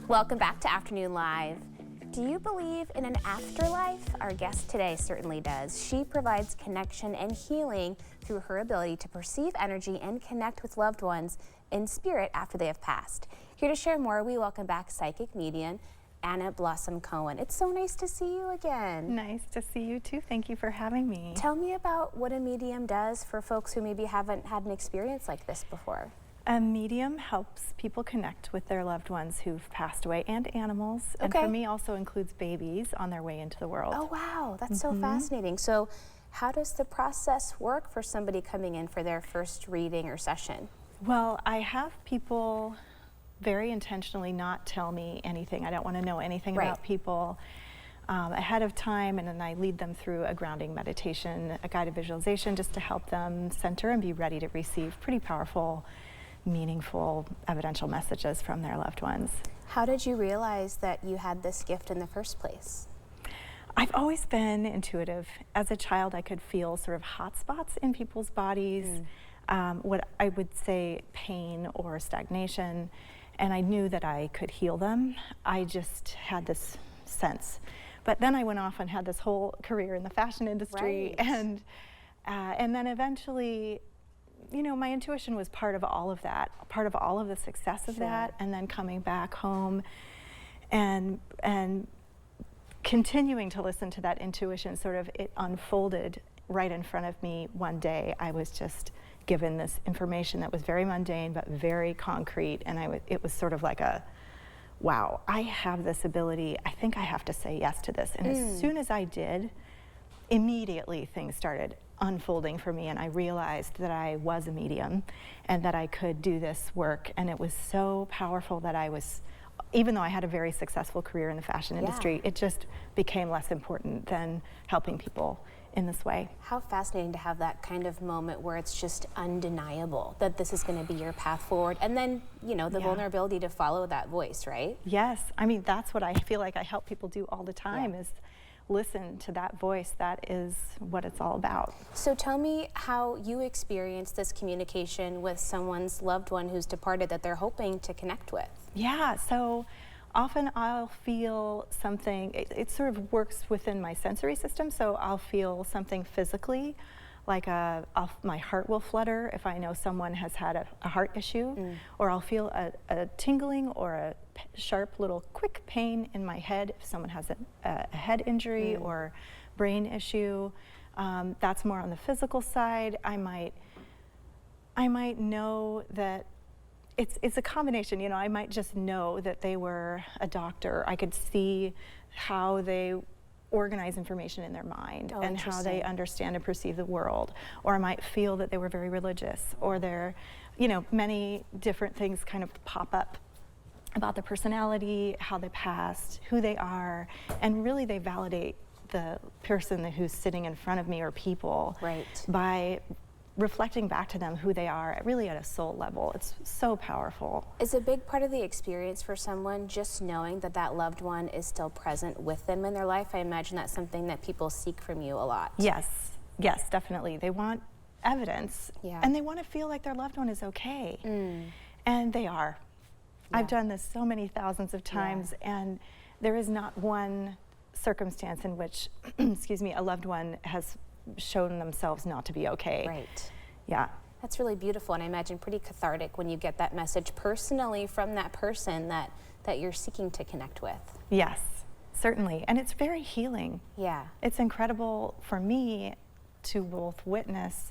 Welcome back to Afternoon Live. Do you believe in an afterlife? Our guest today certainly does. She provides connection and healing through her ability to perceive energy and connect with loved ones in spirit after they have passed. Here to share more, we welcome back psychic medium Blossom Cohen. It's so nice to see you again. Nice to see you too. Thank you for having me. Tell me about what a medium does for folks who maybe haven't had an experience like this before. A medium helps people connect with their loved ones who've passed away and animals. And for me also includes babies on their way into the world. Oh wow, that's so fascinating. So how does the process work for somebody coming in for their first reading or session? Well, I have people very intentionally not tell me anything. I don't want to know anything about people ahead of time, and then I lead them through a grounding meditation, a guided visualization, just to help them center and be ready to receive pretty powerful, meaningful, evidential messages from their loved ones. How did you realize that you had this gift in the first place? I've always been intuitive. As a child, I could feel sort of hot spots in people's bodies, what I would say pain or stagnation, and I knew that I could heal them. I just had this sense. But then I went off and had this whole career in the fashion industry, and then eventually, you know, my intuition was part of all of that, part of all of the success of that, and then coming back home and continuing to listen to that intuition, sort of it unfolded right in front of me one day. I was just given this information that was very mundane but very concrete, and it was sort of like a, wow, I have this ability, I think I have to say yes to this. And as soon as I did, immediately things started unfolding for me, and I realized that I was a medium and that I could do this work, and it was so powerful that I was, even though I had a very successful career in the fashion industry, it just became less important than helping people in this way. How fascinating to have that kind of moment where it's just undeniable that this is going to be your path forward, and then, you know, the vulnerability to follow that voice, right? Yes, I mean, that's what I feel like I help people do all the time, is listen to that voice. That is what it's all about. So tell me how you experience this communication with someone's loved one who's departed that they're hoping to connect with. Yeah, so often I'll feel something, it sort of works within my sensory system, so I'll feel something physically, like my heart will flutter if I know someone has had a heart issue, or I'll feel a tingling or a sharp little quick pain in my head if someone has a head injury or brain issue. That's more on the physical side. I might know that it's a combination, you know, I might just know that they were a doctor. I could see how they organize information in their mind and how they understand and perceive the world. Or I might feel that they were very religious, or they're, you know, many different things kind of pop up about the personality, how they passed, who they are, and really they validate the person who's sitting in front of me, or people, by reflecting back to them who they are, really at a soul level. It's so powerful. Is a big part of the experience for someone just knowing that that loved one is still present with them in their life? I imagine that's something that people seek from you a lot. Yes, yes, definitely. They want evidence, and they want to feel like their loved one is okay, and they are. I've done this so many thousands of times, and there is not one circumstance in which, excuse me, a loved one has shown themselves not to be okay. Right. Yeah. That's really beautiful, and I imagine pretty cathartic when you get that message personally from that person that you're seeking to connect with. Yes, certainly, and it's very healing. Yeah. It's incredible for me to both witness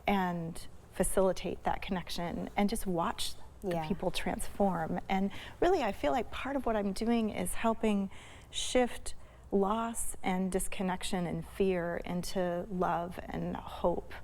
and facilitate that connection and just watch the people transform. And really, I feel like part of what I'm doing is helping shift loss and disconnection and fear into love and hope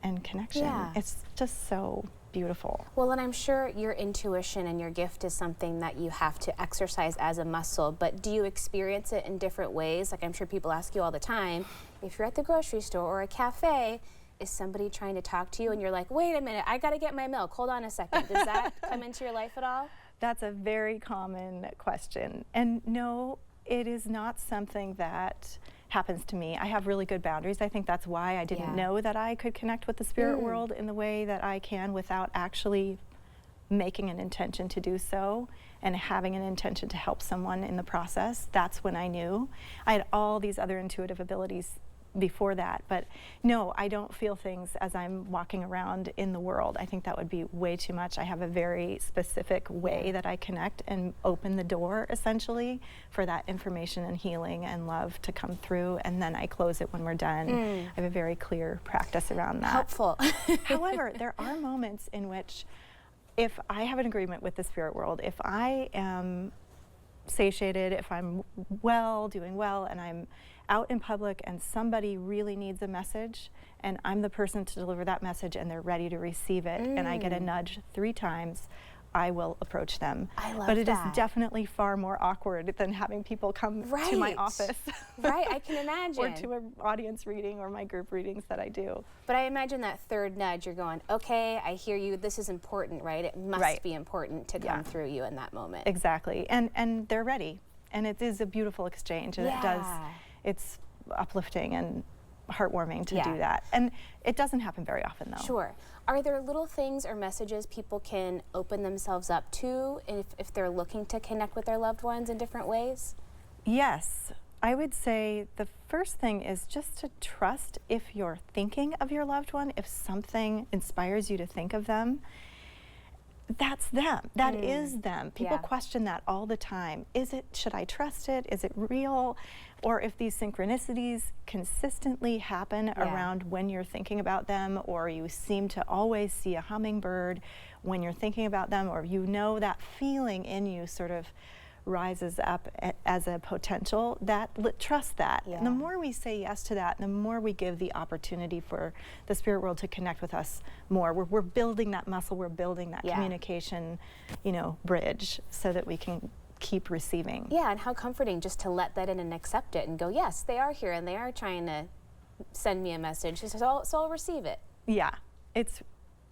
and connection. It's just so beautiful. Well, and I'm sure your intuition and your gift is something that you have to exercise as a muscle, but do you experience it in different ways? Like, I'm sure people ask you all the time, if you're at the grocery store or a cafe, is somebody trying to talk to you and you're like, wait a minute, I gotta get my milk, hold on a second. Does that come into your life at all? That's a very common question. And no, it is not something that happens to me. I have really good boundaries. I think that's why I didn't know that I could connect with the spirit world in the way that I can without actually making an intention to do so and having an intention to help someone in the process, that's when I knew. I had all these other intuitive abilities before that, but no, I don't feel things as I'm walking around in the world. I think that would be way too much. I have a very specific way that I connect and open the door, essentially, for that information and healing and love to come through, and then I close it when we're done. I have a very clear practice around that. Helpful. However, there are moments in which, if I have an agreement with the spirit world, if I am satiated, if I'm doing well, and I'm out in public and somebody really needs a message and I'm the person to deliver that message and they're ready to receive it and I get a nudge 3 times, I will approach them. I love but it that. is definitely far more awkward than having people come to my office. Right, I can imagine. Or to an audience reading or my group readings that I do. But I imagine that third nudge, you're going, okay, I hear you, this is important, right? It must be important to come through you in that moment. Exactly, and they're ready. And it is a beautiful exchange, and it's uplifting and heartwarming to do that. And it doesn't happen very often, though. Sure. Are there little things or messages people can open themselves up to if they're looking to connect with their loved ones in different ways? Yes. I would say the first thing is just to trust if you're thinking of your loved one, if something inspires you to think of them, that's them. That is them. People question that all the time. Should I trust it? Is it real? Or if these synchronicities consistently happen around when you're thinking about them, or you seem to always see a hummingbird when you're thinking about them, or you know that feeling in you sort of rises up as a potential, trust that. And the more we say yes to that, the more we give the opportunity for the spirit world to connect with us more. We're building that muscle, we're building that communication, bridge so that we can keep receiving. Yeah, and how comforting just to let that in and accept it and go, yes, they are here and they are trying to send me a message, so I'll receive it. Yeah, it's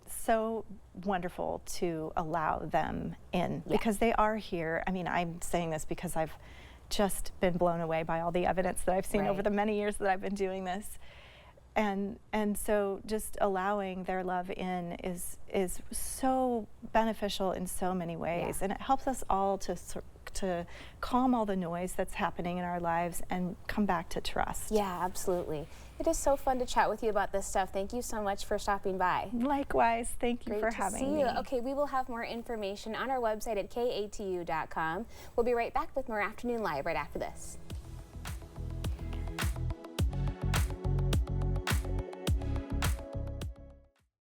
so wonderful to allow them in because they are here. I mean, I'm saying this because I've just been blown away by all the evidence that I've seen over the many years that I've been doing this. And so just allowing their love in is so beneficial in so many ways, and it helps us all to calm all the noise that's happening in our lives and come back to trust. Yeah, absolutely. It is so fun to chat with you about this stuff. Thank you so much for stopping by. Likewise, thank you for having me. Okay, we will have more information on our website at katu.com. We'll be right back with more Afternoon Live right after this.